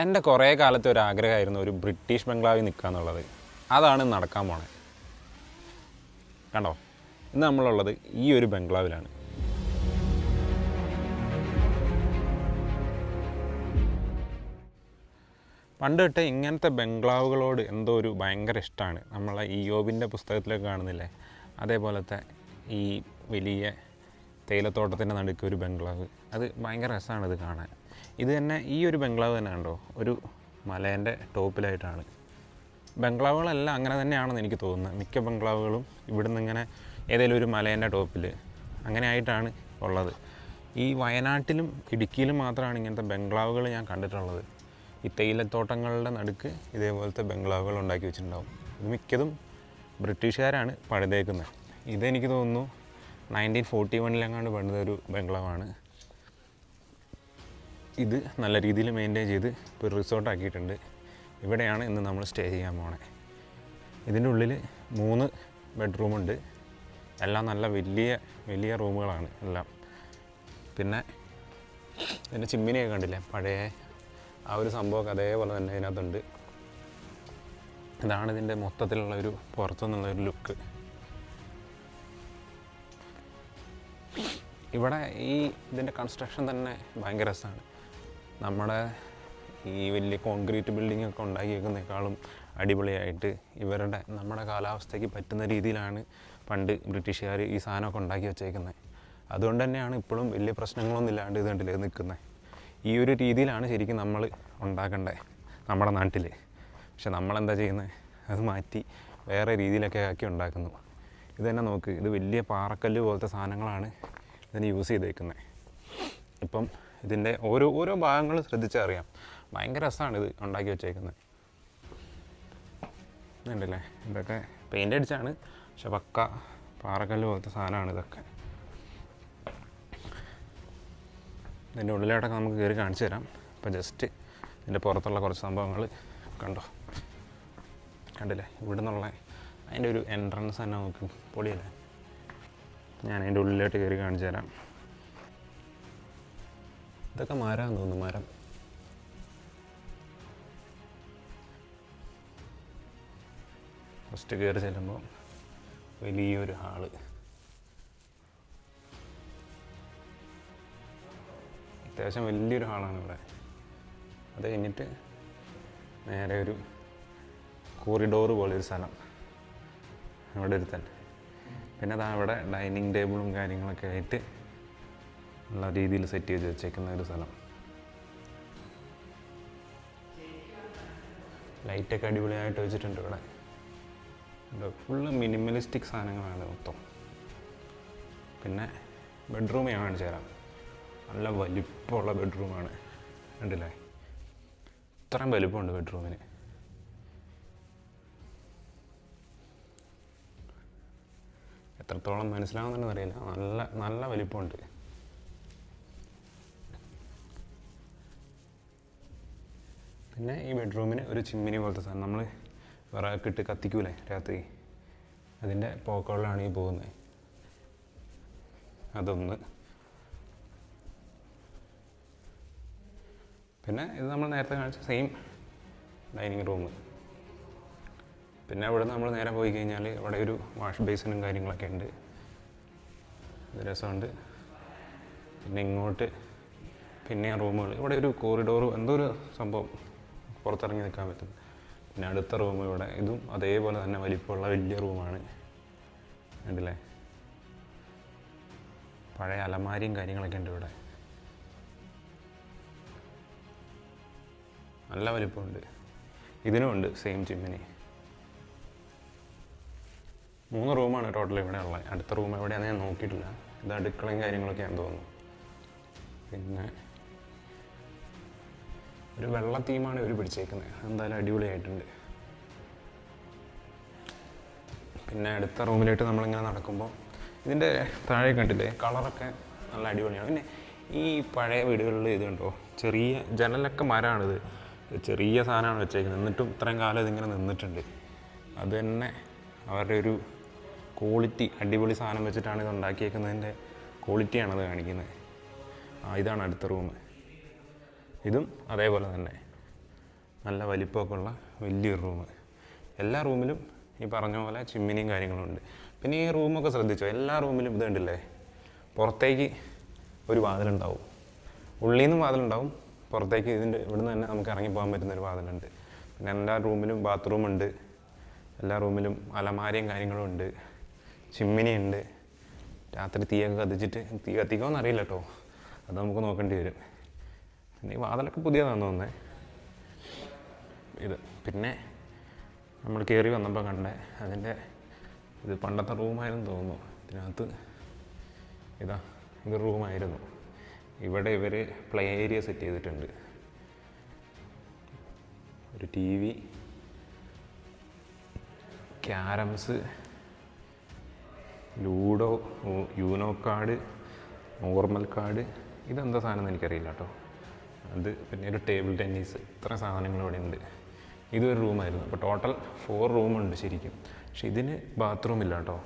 എൻ്റെ കുറേ കാലത്തെ ഒരു ആഗ്രഹമായിരുന്നു ഒരു ബ്രിട്ടീഷ് ബംഗ്ലാവിൽ നിൽക്കുക എന്നുള്ളത്. അതാണ് നടക്കാൻ പോണേ. കണ്ടോ, ഇന്ന് നമ്മളുള്ളത് ഈ ഒരു ബംഗ്ലാവിലാണ്. പണ്ട് തൊട്ടേ ഇങ്ങനത്തെ ബംഗ്ലാവുകളോട് എന്തോ ഒരു ഭയങ്കര ഇഷ്ടമാണ്. നമ്മളെ ഇയോബിൻ്റെ പുസ്തകത്തിലൊക്കെ കാണുന്നില്ലേ, അതേപോലത്തെ ഈ വലിയ തേയിലത്തോട്ടത്തിൻ്റെ നടുക്ക് ഒരു ബംഗ്ലാവ്, അത് ഭയങ്കര രസമാണ് ഇത് കാണാൻ. ഇത് തന്നെ ഈ ഒരു ബംഗ്ലാവ് തന്നെ കണ്ടോ, ഒരു മലേൻ്റെ ടോപ്പിലായിട്ടാണ്. ബംഗ്ലാവുകളെല്ലാം അങ്ങനെ തന്നെയാണെന്ന് എനിക്ക് തോന്നുന്നത്. മിക്ക ബംഗ്ലാവുകളും ഇവിടുന്ന് ഇങ്ങനെ ഏതെങ്കിലും ഒരു മലേൻ്റെ ടോപ്പിൽ അങ്ങനെ ആയിട്ടാണ് ഉള്ളത്. ഈ വയനാട്ടിലും ഇടുക്കിയിലും മാത്രമാണ് ഇങ്ങനത്തെ ബംഗ്ലാവുകൾ ഞാൻ കണ്ടിട്ടുള്ളത്. ഈ തേയിലത്തോട്ടങ്ങളുടെ നടുക്ക് ഇതേപോലത്തെ ബംഗ്ലാവുകൾ ഉണ്ടാക്കി വെച്ചിട്ടുണ്ടാവും. ഇത് മിക്കതും ബ്രിട്ടീഷുകാരാണ് പണിതേക്കുന്നത്. ഇതെനിക്ക് തോന്നുന്നു 1941 പണിതൊരു ബംഗ്ലാവാണ്. ഇത് നല്ല രീതിയിൽ മെയിൻറ്റെയിൻ ചെയ്ത് ഇപ്പോൾ ഒരു റിസോർട്ടാക്കിയിട്ടുണ്ട്. ഇവിടെയാണ് ഇന്ന് നമ്മൾ സ്റ്റേ ചെയ്യാൻ പോണേ. ഇതിൻ്റെ ഉള്ളിൽ 3 ബെഡ്റൂമുണ്ട്. എല്ലാം നല്ല വലിയ റൂമുകളാണ് എല്ലാം. പിന്നെ ഇതിൻ്റെ ചിമ്മിനിയൊക്കെ കണ്ടില്ലേ, പഴയ ആ ഒരു സംഭവമൊക്കെ അതേപോലെ തന്നെ ഇതിനകത്തുണ്ട്. ഇതാണ് ഇതിൻ്റെ മൊത്തത്തിലുള്ള ഒരു പുറത്തുനിന്നുള്ളൊരു ലുക്ക്. ഇവിടെ ഇതിൻ്റെ കൺസ്ട്രക്ഷൻ തന്നെ ഭയങ്കര രസമാണ്. നമ്മുടെ ഈ വലിയ കോൺക്രീറ്റ് ബിൽഡിങ്ങൊക്കെ ഉണ്ടാക്കിയേക്കുന്നേക്കാളും അടിപൊളിയായിട്ട് നമ്മുടെ കാലാവസ്ഥയ്ക്ക് പറ്റുന്ന രീതിയിലാണ് പണ്ട് ബ്രിട്ടീഷുകാർ ഈ സാധനമൊക്കെ ഉണ്ടാക്കി വെച്ചേക്കുന്നത്. അതുകൊണ്ട് തന്നെയാണ് ഇപ്പോഴും വലിയ പ്രശ്നങ്ങളൊന്നും ഇല്ലാണ്ട് ഇത് കണ്ടില്ലേ നിൽക്കുന്നത്. ഈ ഒരു രീതിയിലാണ് ശരിക്കും നമ്മൾ ഉണ്ടാക്കേണ്ടത് നമ്മുടെ നാട്ടിൽ. പക്ഷെ നമ്മളെന്താ ചെയ്യുന്നത്, അത് മാറ്റി വേറെ രീതിയിലൊക്കെ ആക്കി ഉണ്ടാക്കുന്നു. ഇത് തന്നെ നോക്ക്, ഇത് വലിയ പാറക്കല്ല് പോലത്തെ സാധനങ്ങളാണ് ഇതിന് യൂസ് ചെയ്തേക്കുന്നത്. ഇപ്പം ഇതിൻ്റെ ഓരോ ഭാഗങ്ങൾ ശ്രദ്ധിച്ചറിയാം, ഭയങ്കര രസമാണ് ഇത് ഉണ്ടാക്കി വെച്ചേക്കുന്നത്. ഇതുണ്ടല്ലേ, ഇതൊക്കെ പെയിൻ്റ് അടിച്ചാണ്, പക്ഷെ പക്ക പാറക്കല്ല് പോലത്തെ സാധനമാണ് ഇതൊക്കെ. ഇതിൻ്റെ ഉള്ളിലോട്ടൊക്കെ നമുക്ക് കയറി കാണിച്ചു തരാം. അപ്പോൾ ജസ്റ്റ് ഇതിൻ്റെ പുറത്തുള്ള കുറച്ച് സംഭവങ്ങൾ കണ്ടില്ലേ, ഇവിടെ നിന്നുള്ള അതിൻ്റെ ഒരു എൻട്രൻസ് തന്നെ നോക്ക്, പൊളിയല്ലേ. ഞാൻ അതിൻ്റെ ഉള്ളിലോട്ട് കയറി കാണിച്ചു തരാം. ഇതൊക്കെ മരമാണെന്ന് തോന്നുന്നു, മരം. ഫസ്റ്റ് കയറി ചെല്ലുമ്പോൾ വലിയൊരു ഹാള്. അത്യാവശ്യം വലിയൊരു ഹാളാണ് ഇവിടെ. അത് കഴിഞ്ഞിട്ട് നേരെ ഒരു കോറിഡോർ പോലെ ഒരു സ്ഥലം അവിടെ ഒരു തന്നെ. പിന്നെ അതാ അവിടെ ഡൈനിങ് ടേബിളും കാര്യങ്ങളൊക്കെ ആയിട്ട് ഉള്ള രീതിയിൽ സെറ്റ് ചെയ്ത് വെച്ചേക്കുന്ന ഒരു സ്ഥലം. ലൈറ്റൊക്കെ അടിപൊളിയായിട്ട് വെച്ചിട്ടുണ്ട് ഇവിടെ. ഫുള്ള് മിനിമലിസ്റ്റിക് സാധനങ്ങളാണ് മൊത്തം. പിന്നെ ബെഡ്റൂം ഞാൻ കാണിച്ചു തരാം. നല്ല വലിപ്പമുള്ള ബെഡ്റൂമാണ്, കണ്ടില്ലേ, ഇത്രയും വലിപ്പമുണ്ട് ബെഡ്റൂമിന്. എത്രത്തോളം മനസ്സിലാവുന്നുണ്ടെന്ന് അറിയില്ല, നല്ല വലിപ്പമുണ്ട്. പിന്നെ ഈ ബെഡ്റൂമിന് ഒരു ചിമ്മിനി പോലത്തെ സാധനം, നമ്മൾ വിറകൊക്കെ ഇട്ട് കത്തിക്കൂലേ രാത്രി, അതിൻ്റെ പോക്കോളിലാണ് ഈ പോകുന്നത്. അതൊന്ന്. പിന്നെ ഇത് നമ്മൾ നേരത്തെ കാണിച്ച സെയിം ഡൈനിങ് റൂം. പിന്നെ അവിടെ നമ്മൾ നേരെ പോയി കഴിഞ്ഞാൽ അവിടെ ഒരു വാഷ് ബേസിനും കാര്യങ്ങളൊക്കെ ഉണ്ട്. ഇത് രസമുണ്ട്. പിന്നെ ഇങ്ങോട്ട് പിന്നെ റൂമുകൾ, ഇവിടെ ഒരു കോറിഡോർ എന്തോ ഒരു സംഭവം പുറത്തിറങ്ങി നിൽക്കാൻ പറ്റും. പിന്നെ അടുത്ത റൂം ഇവിടെ, ഇതും അതേപോലെ തന്നെ വലിപ്പമുള്ള വലിയ റൂമാണ്, കണ്ടില്ലേ. പഴയ അലമാരിയും കാര്യങ്ങളൊക്കെ ഉണ്ട് ഇവിടെ, നല്ല വലിപ്പമുണ്ട്. ഇതിനുമുണ്ട് സെയിം ചിമ്മിനി. 3 റൂമാണ് ടോട്ടൽ ഇവിടെ ഉള്ളത്. അടുത്ത റൂം എവിടെയാണെന്ന് ഞാൻ നോക്കിയിട്ടില്ല. ഇത് അടുക്കളയും കാര്യങ്ങളൊക്കെയാണെന്ന് തോന്നുന്നു. പിന്നെ ഒരു വെള്ള തീമാണ് ഇവർ പിടിച്ചേക്കുന്നത്, എന്തായാലും അടിപൊളിയായിട്ടുണ്ട്. പിന്നെ അടുത്ത റൂമിലായിട്ട് നമ്മളിങ്ങനെ നടക്കുമ്പോൾ ഇതിൻ്റെ താഴെ കണ്ടില്ലേ, കളറൊക്കെ നല്ല അടിപൊളിയാണ്. പിന്നെ ഈ പഴയ വീടുകളിൽ ഇത് കണ്ടോ, ചെറിയ ജനലൊക്കെ മരമാണിത്, ചെറിയ സാധനമാണ് വെച്ചേക്കുന്നത്. എന്നിട്ടും ഇത്രയും കാലം ഇതിങ്ങനെ നിന്നിട്ടുണ്ട്. അത് തന്നെ അവരുടെ ഒരു ക്വാളിറ്റി, അടിപൊളി സാധനം വെച്ചിട്ടാണ് ഇത് ഉണ്ടാക്കിയേക്കുന്നതിൻ്റെ ക്വാളിറ്റിയാണത് കാണിക്കുന്നത്. ഇതാണ് അടുത്ത റൂം. ഇതും അതേപോലെ തന്നെ നല്ല വലിപ്പമൊക്കെ ഉള്ള വലിയൊരു റൂം. എല്ലാ റൂമിലും ഈ പറഞ്ഞ പോലെ ചിമ്മിനിയും കാര്യങ്ങളും ഉണ്ട്. പിന്നെ ഈ റൂമൊക്കെ ശ്രദ്ധിച്ചോ, എല്ലാ റൂമിലും ഇത് കണ്ടില്ലേ, പുറത്തേക്ക് ഒരു വാതിലുണ്ടാവും. ഉള്ളിൽ നിന്നും വാതിലുണ്ടാവും, പുറത്തേക്ക് ഇവിടുന്ന് തന്നെ നമുക്ക് ഇറങ്ങിപ്പോകാൻ പറ്റുന്നൊരു വാതിലുണ്ട്. പിന്നെ എല്ലാ റൂമിലും ബാത്റൂമുണ്ട്, എല്ലാ റൂമിലും അലമാരയും കാര്യങ്ങളും ഉണ്ട്, ചിമ്മിനി ഉണ്ട്. രാത്രി തീയൊക്കെ കത്തിച്ചിട്ട്, തീ കത്തിക്കുമെന്ന് അറിയില്ല കേട്ടോ, അത് നമുക്ക് നോക്കേണ്ടി വരും. പിന്നെ ഈ വാതിലൊക്കെ പുതിയതാണെന്ന് തോന്നുന്നത് ഇത്. പിന്നെ നമ്മൾ കയറി വന്നപ്പോൾ കണ്ടേ അതിൻ്റെ ഇത് പണ്ടത്തെ റൂമായിരുന്നു തോന്നുന്നു. ഇതിനകത്ത് ഇത് റൂമായിരുന്നു. ഇവിടെ ഇവർ പ്ലേ ഏരിയ സെറ്റ് ചെയ്തിട്ടുണ്ട്. ഒരു T V, carroms, ludo, Uno card, normal card, ഇതെന്താ സാധനം എന്ന് എനിക്കറിയില്ല കേട്ടോ. അത് പിന്നെ ഒരു ടേബിൾ ടെന്നീസ്, ഇത്ര സാധനങ്ങൾ ഇവിടെ ഉണ്ട്. ഇതൊരു റൂമായിരുന്നു. അപ്പോൾ ടോട്ടൽ 4 റൂമുണ്ട് ശരിക്കും. പക്ഷെ ഇതിന് ബാത്റൂം ഇല്ല കേട്ടോ.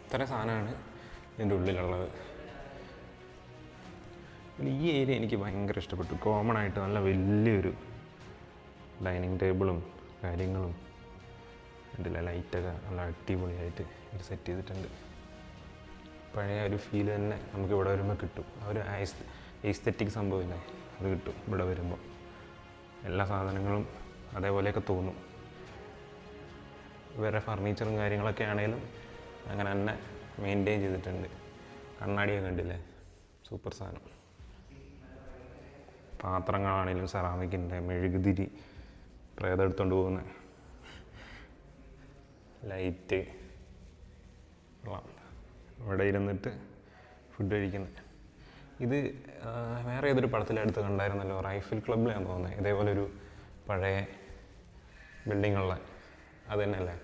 ഇത്ര സാധനമാണ് ഇതിൻ്റെ ഉള്ളിലുള്ളത്. പിന്നെ ഈ ഏരിയ എനിക്ക് ഭയങ്കര ഇഷ്ടപ്പെട്ടു. കോമൺ ആയിട്ട് നല്ല വലിയൊരു ഡൈനിങ് ടേബിളും കാര്യങ്ങളും ഉണ്ടല്ല, ലൈറ്റൊക്കെ നല്ല അടിപൊളിയായിട്ട് ഇത് സെറ്റ് ചെയ്തിട്ടുണ്ട്. പഴയ ഒരു ഫീൽ തന്നെ നമുക്ക് ഇവിടെ വരുമ്പോൾ കിട്ടും. ആ ഒരു എസ്തെറ്റിക് സംഭവമില്ലേ, അത് കിട്ടും ഇവിടെ വരുമ്പോൾ. എല്ലാ സാധനങ്ങളും അതേപോലെയൊക്കെ തോന്നും. വേറെ ഫർണിച്ചറും കാര്യങ്ങളൊക്കെ ആണെങ്കിലും അങ്ങനെ തന്നെ മെയിൻറ്റെയിൻ ചെയ്തിട്ടുണ്ട്. കണ്ണാടിയൊക്കെ കണ്ടില്ലേ, സൂപ്പർ സാധനം. പാത്രങ്ങളാണെങ്കിലും സെറാമിക്കിൻ്റെ, മെഴുകുതിരി, പ്രേതം എടുത്തുകൊണ്ട് പോകുന്ന ലൈറ്റ്, ഇവിടെ ഇരുന്നിട്ട് ഫുഡ് കഴിക്കുന്നത്. ഇത് വേറെ ഏതൊരു പടത്തിലെടുത്ത് കണ്ടായിരുന്നല്ലോ, റൈഫിൾ ക്ലബിലാണെന്ന് തോന്നുന്നത്. ഇതേപോലെ ഒരു പഴയ ബിൽഡിങ്ങുള്ള അത് തന്നെയല്ലേ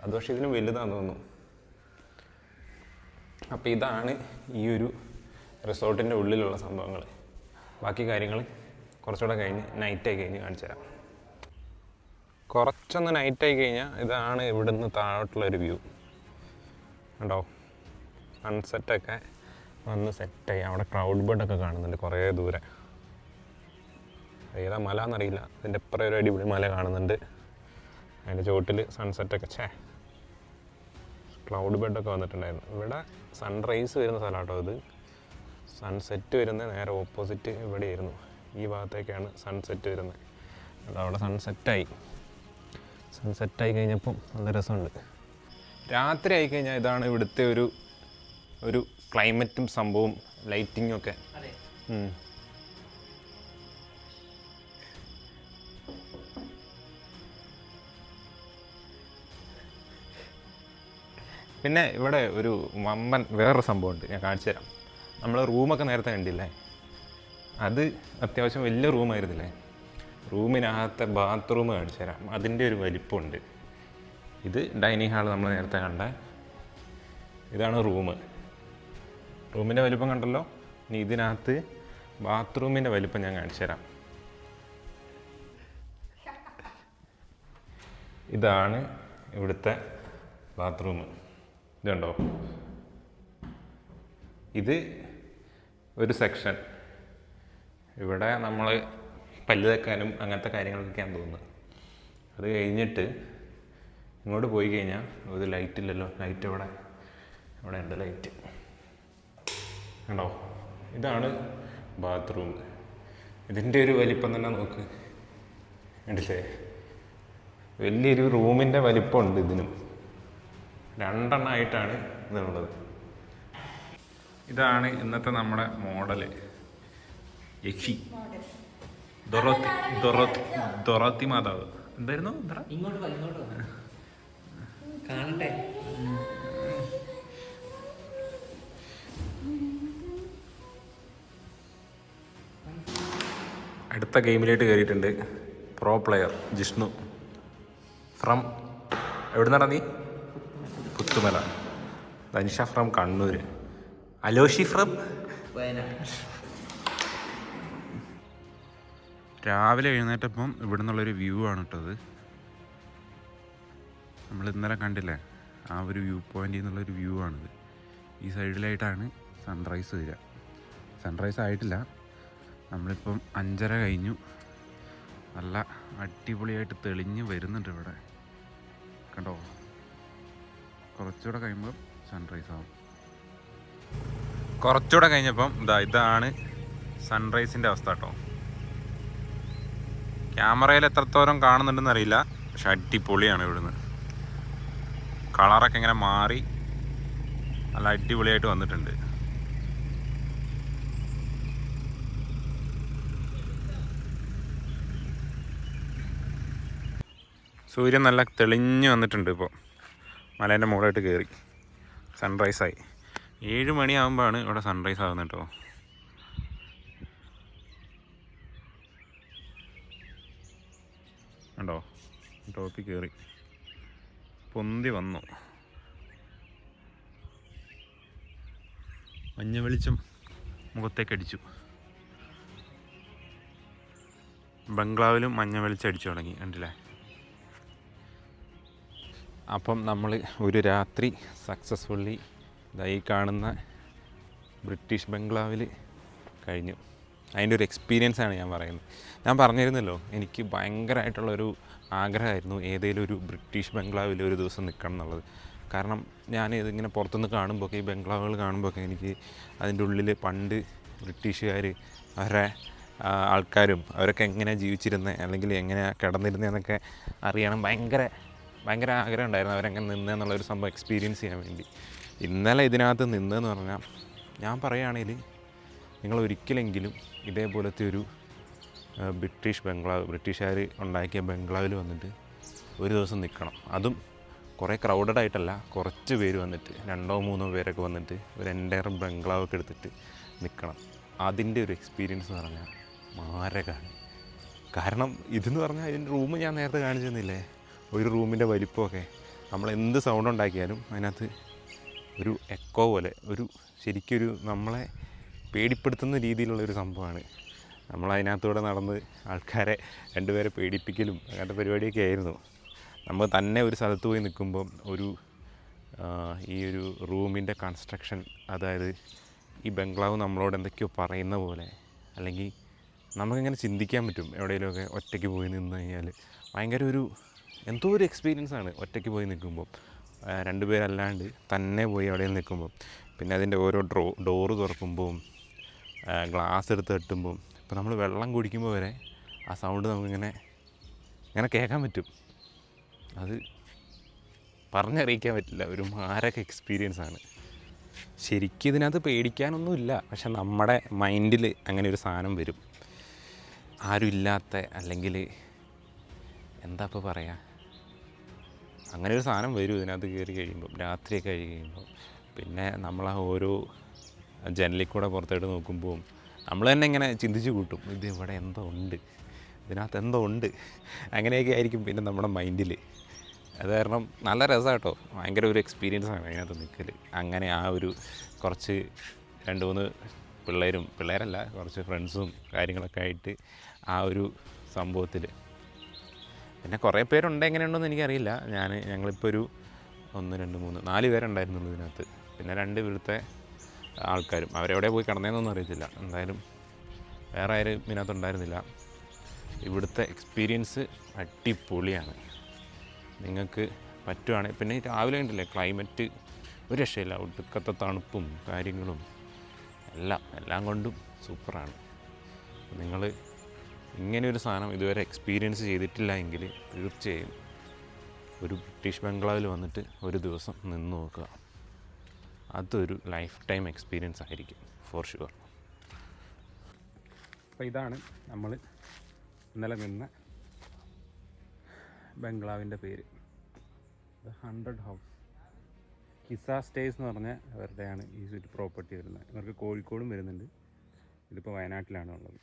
അത്, പക്ഷേ ഇതിന് വലുതാണെന്ന് തോന്നുന്നു. അപ്പോൾ ഇതാണ് ഈ ഒരു റിസോർട്ടിൻ്റെ ഉള്ളിലുള്ള സംഭവങ്ങൾ. ബാക്കി കാര്യങ്ങൾ കുറച്ചുകൂടെ കഴിഞ്ഞ് നൈറ്റായി കഴിഞ്ഞ് കാണിച്ചു തരാം. കുറച്ചൊന്ന് നൈറ്റായി കഴിഞ്ഞാൽ ഇതാണ് ഇവിടുന്ന് താഴോട്ടുള്ളൊരു വ്യൂ. കണ്ടോ, സൺസെറ്റൊക്കെ വന്ന് സെറ്റായി. അവിടെ ക്ലൗഡ് ബേർഡൊക്കെ കാണുന്നുണ്ട് കുറേ ദൂരെ. ഏതാ മല എന്നറിയില്ല. അതിൻ്റെ ഇപ്പുറം ഒരു അടിപൊളി മല കാണുന്നുണ്ട്. അതിൻ്റെ ചുവട്ടിൽ സൺസെറ്റൊക്കെ ക്ലൗഡ് ബേർഡൊക്കെ വന്നിട്ടുണ്ടായിരുന്നു. ഇവിടെ സൺറൈസ് വരുന്ന സ്ഥലം കേട്ടോ ഇത്. സൺസെറ്റ് വരുന്നത് നേരെ ഓപ്പോസിറ്റ് ഇവിടെയായിരുന്നു. ഈ ഭാഗത്തേക്കാണ് സൺസെറ്റ് വരുന്നത്. അവിടെ സൺസെറ്റായി കഴിഞ്ഞപ്പം നല്ല രസമുണ്ട്. രാത്രി ആയിക്കഴിഞ്ഞാൽ ഇതാണ് ഇവിടുത്തെ ഒരു ക്ലൈമറ്റും സംഭവം, ലൈറ്റിങ്ങും ഒക്കെ. പിന്നെ ഇവിടെ ഒരു വമ്പൻ വേറൊരു സംഭവമുണ്ട്, ഞാൻ കാണിച്ചു തരാം. നമ്മൾ റൂമൊക്കെ നേരത്തെ കണ്ടില്ലേ, അത് അത്യാവശ്യം വലിയ റൂമായിരുന്നില്ലേ. റൂമിനകത്തെ ബാത്റൂം കാണിച്ചു തരാം. അതിൻ്റെ ഒരു വലിപ്പമുണ്ട്. ഇത് ഡൈനിങ് ഹാൾ നമ്മൾ നേരത്തെ കണ്ട, ഇതാണ് റൂമിൻ്റെ വലിപ്പം കണ്ടല്ലോ. ഇനി ഇതിനകത്ത് ബാത്റൂമിൻ്റെ വലിപ്പം ഞാൻ കാണിച്ചു തരാം. ഇതാണ് ഇവിടുത്തെ ബാത്റൂം. ഇതുണ്ടോ, ഇത് ഒരു സെക്ഷൻ. ഇവിടെ നമ്മൾ പല്ല് തേക്കാനും അങ്ങനത്തെ കാര്യങ്ങളൊക്കെയാണ് തോന്നുന്നത്. അത് കഴിഞ്ഞിട്ട് ഇങ്ങോട്ട് പോയി കഴിഞ്ഞാൽ ഒരു ലൈറ്റ് ഇല്ലല്ലോ, ലൈറ്റ് ഇവിടെ ഉണ്ട് ലൈറ്റ്. കണ്ടോ, ഇതാണ് ബാത്റൂം. ഇതിൻ്റെ ഒരു വലിപ്പം തന്നെ നോക്ക്, കണ്ടില്ലേ, വലിയൊരു റൂമിൻ്റെ വലിപ്പമുണ്ട് ഇതിനും. 2 എണ്ണമായിട്ടാണ് ഇതുള്ളത്. ഇതാണ് ഇന്നത്തെ നമ്മുടെ മോഡല്, യക്ഷി ദൊറോത്തി മാതാവ്. എന്തായിരുന്നു കാണണ്ടേ? അടുത്ത ഗെയിമിലേക്ക് കയറിയിട്ടുണ്ട് പ്രോ പ്ലെയർ ജിഷ്ണു ഫ്രം എവിടുന്നാണ് നീ? പുത്തുമല. ധനിഷ ഫ്രം കണ്ണൂർ. അലോഷി ഫ്രം രാവിലെ എഴുന്നേറ്റപ്പം ഇവിടെ നിന്നുള്ളൊരു വ്യൂ ആണ് കേട്ടത്. നമ്മൾ ഇന്നലെ കണ്ടില്ലേ, ആ ഒരു വ്യൂ പോയിൻ്റിൽ നിന്നുള്ളൊരു വ്യൂ ആണിത്. ഈ സൈഡിലായിട്ടാണ് സൺറൈസ് വരിക. സൺറൈസ് ആയിട്ടില്ല, നമ്മളിപ്പം 5:30 കഴിഞ്ഞു. നല്ല അടിപൊളിയായിട്ട് തെളിഞ്ഞ് വരുന്നുണ്ട് ഇവിടെ, കണ്ടോ? കുറച്ചുകൂടെ കഴിയുമ്പോൾ സൺറൈസ് ആവും. കുറച്ചുകൂടെ കഴിഞ്ഞപ്പം ഇതാണ് സൺറൈസിൻ്റെ അവസ്ഥ കേട്ടോ. ക്യാമറയിൽ എത്രത്തോളം കാണുന്നുണ്ടെന്ന് അറിയില്ല, പക്ഷെ അടിപൊളിയാണ്. ഇവിടുന്ന് കളറൊക്കെ ഇങ്ങനെ മാറി നല്ല അടിപൊളിയായിട്ട് വന്നിട്ടുണ്ട്. സൂര്യൻ നല്ല തെളിഞ്ഞ് വന്നിട്ടുണ്ട്. ഇപ്പോൾ മലേൻ്റെ മുകളിലായിട്ട് കയറി സൺറൈസായി. 7 മണിയാകുമ്പോഴാണ് ഇവിടെ സൺറൈസ് ആകുന്നത് കേട്ടോ. കണ്ടോ, ടോപ്പിൽ കയറി പൊന്തി വന്നു. മഞ്ഞ വെളിച്ചം മുഖത്തേക്കടിച്ചു. ബംഗ്ലാവിലും മഞ്ഞ വെളിച്ചം അടിച്ചു തുടങ്ങി, കണ്ടില്ലേ? അപ്പം നമ്മൾ ഒരു രാത്രി സക്സസ്ഫുള്ളി ഈ കാണുന്ന ബ്രിട്ടീഷ് ബംഗ്ലാവിൽ കഴിഞ്ഞു. അതിൻ്റെ ഒരു എക്സ്പീരിയൻസാണ് ഞാൻ പറയുന്നത്. ഞാൻ പറഞ്ഞിരുന്നല്ലോ, എനിക്ക് ഭയങ്കരമായിട്ടുള്ളൊരു ആഗ്രഹമായിരുന്നു ഏതെങ്കിലും ഒരു ബ്രിട്ടീഷ് ബംഗ്ലാവിൽ ഒരു ദിവസം നിൽക്കണം എന്നുള്ളത്. കാരണം ഞാൻ ഇതിങ്ങനെ പുറത്തുനിന്ന് കാണുമ്പോഴൊക്കെ, ഈ ബംഗ്ലാവുകൾ കാണുമ്പോഴൊക്കെ എനിക്ക് അതിൻ്റെ ഉള്ളിൽ പണ്ട് ബ്രിട്ടീഷുകാർ അവരുടെ ആൾക്കാരും അവരൊക്കെ എങ്ങനെ ജീവിച്ചിരുന്നത് അല്ലെങ്കിൽ എങ്ങനെ കിടന്നിരുന്നതെന്നൊക്കെ അറിയണം. ഭയങ്കര ആഗ്രഹം ഉണ്ടായിരുന്നു അവരെങ്ങനെ നിന്നതെന്നുള്ളൊരു സംഭവം എക്സ്പീരിയൻസ് ചെയ്യാൻ വേണ്ടി. ഇന്നലെ ഇതിനകത്ത് നിന്നതെന്ന് പറഞ്ഞാൽ, ഞാൻ പറയുകയാണെങ്കിൽ നിങ്ങൾ ഒരിക്കലെങ്കിലും ഇതേപോലത്തെ ഒരു ബ്രിട്ടീഷുകാർ ഉണ്ടാക്കിയ ബംഗ്ലാവിൽ വന്നിട്ട് ഒരു ദിവസം നിൽക്കണം. അതും കുറേ ക്രൗഡഡ് ആയിട്ടല്ല, കുറച്ച് പേര് വന്നിട്ട് 2-3 പേരൊക്കെ വന്നിട്ട് ഒരു എൻ്റയർ ബംഗ്ലാവൊക്കെ എടുത്തിട്ട് നിൽക്കണം. അതിൻ്റെ ഒരു എക്സ്പീരിയൻസ് എന്ന് പറഞ്ഞാൽ മാരകമാണ്. കാരണം ഇതെന്ന് പറഞ്ഞാൽ ഇതിൻ്റെ റൂം ഞാൻ നേരത്തെ കാണിച്ചു തന്നില്ലേ, ഒരു റൂമിൻ്റെ വലിപ്പമൊക്കെ. നമ്മൾ എന്ത് സൗണ്ട് ഉണ്ടാക്കിയാലും അതിനകത്ത് ഒരു എക്കോ പോലെ, ശരിക്കൊരു നമ്മളെ പേടിപ്പെടുത്തുന്ന രീതിയിലുള്ളൊരു സംഭവമാണ്. നമ്മളതിനകത്തൂടെ നടന്ന് ആൾക്കാരെ 2 പേരെ പേടിപ്പിക്കലും അങ്ങനത്തെ പരിപാടിയൊക്കെ ആയിരുന്നു. നമ്മൾ തന്നെ ഒരു സ്ഥലത്ത് പോയി നിൽക്കുമ്പം ഈ ഒരു റൂമിൻ്റെ കൺസ്ട്രക്ഷൻ, അതായത് ഈ ബംഗ്ലാവ് നമ്മളോട് എന്തൊക്കെയോ പറയുന്ന പോലെ, അല്ലെങ്കിൽ നമുക്കിങ്ങനെ ചിന്തിക്കാൻ പറ്റും. എവിടെയെങ്കിലുമൊക്കെ ഒറ്റയ്ക്ക് പോയി നിന്ന് കഴിഞ്ഞാൽ ഭയങ്കര എന്തോ ഒരു എക്സ്പീരിയൻസാണ് ഒറ്റയ്ക്ക് പോയി നിൽക്കുമ്പം. 2 പേരല്ലാണ്ട് തന്നെ പോയി എവിടെയും നിൽക്കുമ്പം. പിന്നെ അതിൻ്റെ ഓരോ ഡോറ് തുറക്കുമ്പം, ഗ്ലാസ് എടുത്ത് തട്ടുമ്പം, ഇപ്പോൾ നമ്മൾ വെള്ളം കുടിക്കുമ്പോൾ വരെ ആ സൗണ്ട് നമുക്കിങ്ങനെ കേൾക്കാൻ പറ്റും. അത് പറഞ്ഞറിയിക്കാൻ പറ്റില്ല, ഒരു മാരക എക്സ്പീരിയൻസാണ്. ശരിക്കും ഇതിനകത്ത് പേടിക്കാനൊന്നുമില്ല, പക്ഷെ നമ്മുടെ മൈൻഡിൽ അങ്ങനെ ഒരു സാധനം വരും. ആരും ഇല്ലാത്ത, അല്ലെങ്കിൽ എന്താ ഇപ്പോൾ പറയുക, അങ്ങനെ ഒരു സാധനം വരും ഇതിനകത്ത് കയറി കഴിയുമ്പം, രാത്രിയൊക്കെ കഴിയുമ്പോൾ. പിന്നെ നമ്മൾ ആ ഓരോ ജനലിൽ കൂടെ പുറത്തോട്ട് നോക്കുമ്പോൾ നമ്മൾ തന്നെ ഇങ്ങനെ ചിന്തിച്ച് കൂട്ടും, ഇത് ഇവിടെ എന്തോ ഉണ്ട്, ഇതിനകത്ത് എന്തോ ഉണ്ട്, അങ്ങനെയൊക്കെ ആയിരിക്കും പിന്നെ നമ്മുടെ മൈൻഡിൽ. അത് കാരണം നല്ല രസമാണ് കേട്ടോ, ഭയങ്കര ഒരു എക്സ്പീരിയൻസാണ് അതിനകത്ത് നിൽക്കൽ. അങ്ങനെ കുറച്ച് 2-3 പിള്ളേരല്ല, കുറച്ച് ഫ്രണ്ട്സും കാര്യങ്ങളൊക്കെ ആയിട്ട് ആ ഒരു സംഭവത്തിൽ. പിന്നെ കുറേ പേരുണ്ട്, എങ്ങനെയുണ്ടെന്ന് എനിക്കറിയില്ല. ഞങ്ങളിപ്പോൾ 1, 2, 3, 4 പേരുണ്ടായിരുന്നുള്ളൂ ഇതിനകത്ത്. പിന്നെ 2 ഇവിടുത്തെ ആൾക്കാരും, അവരെവിടെ പോയി കിടന്നതെന്നൊന്നും അറിയത്തില്ല. എന്തായാലും വേറെ ആരും ഇതിനകത്ത് ഉണ്ടായിരുന്നില്ല. ഇവിടുത്തെ എക്സ്പീരിയൻസ് അടിപൊളിയാണ്. നിങ്ങൾക്ക് പറ്റുവാണെങ്കിൽ, പിന്നെ രാവിലെ ഉണ്ടല്ലേ ക്ലൈമറ്റ് ഒരു രക്ഷയില്ല, ഒടുക്കത്തെ തണുപ്പും കാര്യങ്ങളും എല്ലാം കൊണ്ടും സൂപ്പറാണ്. നിങ്ങൾ ഇങ്ങനെയൊരു സാധനം ഇതുവരെ എക്സ്പീരിയൻസ് ചെയ്തിട്ടില്ല എങ്കിൽ തീർച്ചയായും ഒരു ബ്രിട്ടീഷ് ബംഗ്ലാവിൽ വന്നിട്ട് ഒരു ദിവസം നിന്ന് നോക്കുക. അതൊരു ലൈഫ് ടൈം എക്സ്പീരിയൻസ് ആയിരിക്കും ഫോർ ഷുവർ. അപ്പോൾ ഇതാണ് നമ്മൾ ഇന്നലെ നിന്ന ബംഗ്ലാവിൻ്റെ പേര്, ദ 100 ഹൗസ്. കിസ സ്റ്റേസ് എന്ന് പറഞ്ഞ അവരുടെയാണ് ഈ ഒരു പ്രോപ്പർട്ടി വരുന്നത്. ഇവർക്ക് കോഴിക്കോടും വരുന്നുണ്ട്, ഇതിപ്പോൾ വയനാട്ടിലാണ് ഉള്ളത്.